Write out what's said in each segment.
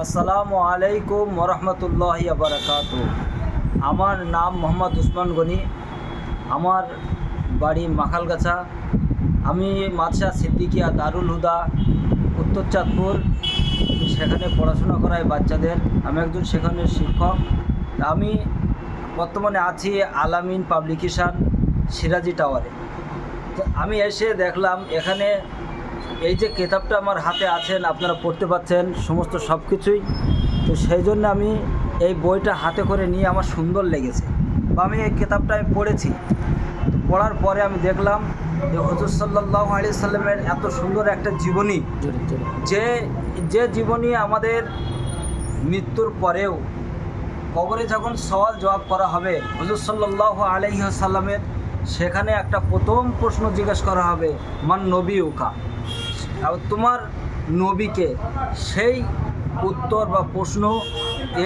আসসালামু আলাইকুম ওরহমতুল্লাহি বারাকাতু। আমার নাম মোহাম্মদ উসমান গনি। আমার বাড়ি মাখালগাছা। আমি মাদ্রাসা সিদ্দিকিয়া দারুল হুদা উত্তর চাঁদপুর, সেখানে পড়াশোনা করাই বাচ্চাদের। আমি একজন সেখানের শিক্ষক। আমি বর্তমানে আছি আলামিন পাবলিকেশন সিরাজি টাওয়ারে। তো আমি এসে দেখলাম এখানে এই যে কিতাবটা আমার হাতে আছেন, আপনারা পড়তে পাচ্ছেন সমস্ত সব কিছুই। তো সেই জন্য আমি এই বইটা হাতে করে নিয়ে আমার সুন্দর লেগেছে, বা আমি এই কিতাবটায় পড়েছি। পড়ার পরে আমি দেখলাম যে হুজুর সাল্লাল্লাহু আলাইহি সাল্লামের এত সুন্দর একটা জীবনী, যে জীবনী আমাদের মৃত্যুর পরেও কবরে যখন সওয়াল জবাব করা হবে, হুজুর সাল্লাল্লাহু আলাইহি সাল্লামের সেখানে একটা প্রথম প্রশ্ন জিজ্ঞাসা করা হবে, মান নবিউকা, তোমার নবীকে। সেই উত্তর বা প্রশ্ন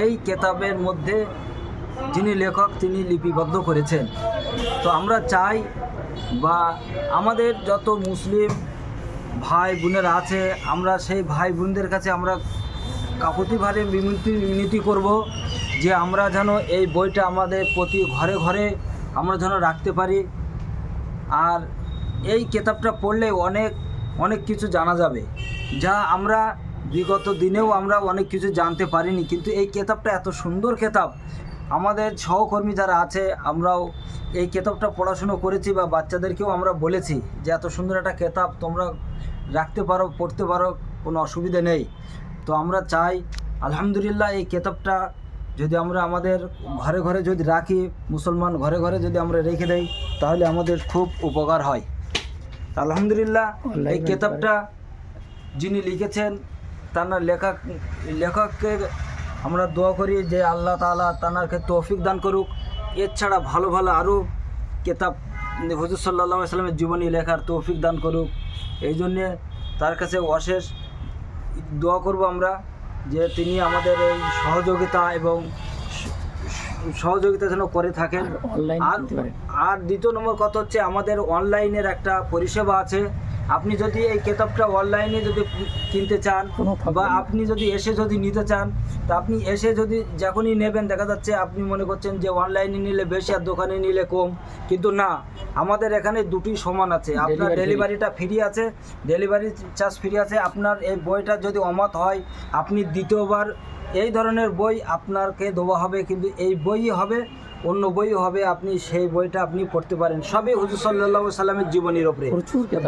এই কিতাবের মধ্যে যিনি লেখক তিনি লিপিবদ্ধ করেছেন। তো আমরা চাই, বা আমাদের যত মুসলিম ভাই বোনেরা আছে, আমরা সেই ভাই বোনদের কাছে আমরা কাকুতিভাবে বিনতি করব যে আমরা যেন এই বইটা আমাদের প্রতি ঘরে ঘরে আমরা যেন রাখতে পারি। আর এই কিতাবটা পড়লে অনেক কিছু জানা যাবে, যা আমরা বিগত দিনেও আমরা অনেক কিছু জানতে পারিনি। কিন্তু এই কিতাবটা এত সুন্দর কিতাব, আমাদের সহকর্মী যারা আছে আমরাও এই কিতাবটা পড়াশুনো করেছি, বা বাচ্চাদেরকেও আমরা বলেছি যে এত সুন্দর একটা কিতাব তোমরা রাখতে পারো, পড়তে পারো, কোনো অসুবিধা নেই। তো আমরা চাই আলহামদুলিল্লাহ এই কিতাবটা যদি আমরা আমাদের ঘরে ঘরে যদি রাখি, মুসলমান ঘরে ঘরে যদি আমরা রেখে দেই, তাহলে আমাদের খুব উপকার হয়। আলহামদুলিল্লাহ এই কিতাবটা যিনি লিখেছেন তার লেখককে আমরা দোয়া করি যে আল্লাহ তাআলা তানাকে তৌফিক দান করুক। এছাড়া ভালো ভালো আরও কিতাব হুজুর সাল্লাল্লাহু আলাইহি সাল্লামের জীবনী লেখার তৌফিক দান করুক। এই জন্যে তার কাছে অশেষ দোয়া করব আমরা, যে তিনি আমাদের এই সহযোগিতা যেন করে থাকেন। আর দ্বিতীয় নম্বর কথা হচ্ছে, আমাদের অনলাইনের একটা পরিষেবা আছে। আপনি যদি এই কিতাবটা অনলাইনে যদি কিনতে চান, বা আপনি যদি এসে যদি নিতে চান, তা আপনি এসে যদি যখনই নেবেন, দেখা যাচ্ছে আপনি মনে করছেন যে অনলাইনে নিলে বেশি আর দোকানে নিলে কম, কিন্তু না, আমাদের এখানে দুটি সমান আছে। আপনার ডেলিভারিটা ফ্রি আছে, ডেলিভারি চার্জ ফ্রি আছে। আপনার এই বইটা যদি অমত হয়, আপনি দ্বিতীয়বার এই ধরনের বই আপনাকে দেওয়া হবে, কিন্তু এই বইই হবে, অন্য বই হবে, আপনি সেই বইটা আপনি পড়তে পারেন। সবই হুজুর সাল্লাল্লাহু আলাইহি সাল্লামের জীবনীর ওপরে।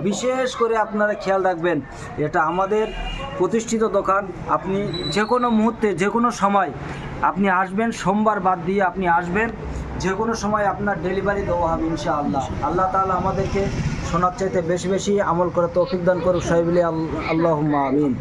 বিশেষ করে আপনারা খেয়াল রাখবেন, এটা আমাদের প্রতিষ্ঠিত দোকান। আপনি যে কোনো মুহূর্তে যে কোনো সময় আপনি আসবেন, সোমবার বাদ দিয়ে আপনি আসবেন, যে কোনো সময় আপনার ডেলিভারি দেওয়া হবে ইনশাআল্লাহ। আল্লাহ তাআলা আমাদেরকে শোনার চাইতে বেশি বেশি আমল করে তৌফিক দান করুক। সবাই বলি আল্লাহুম্মা আমিন।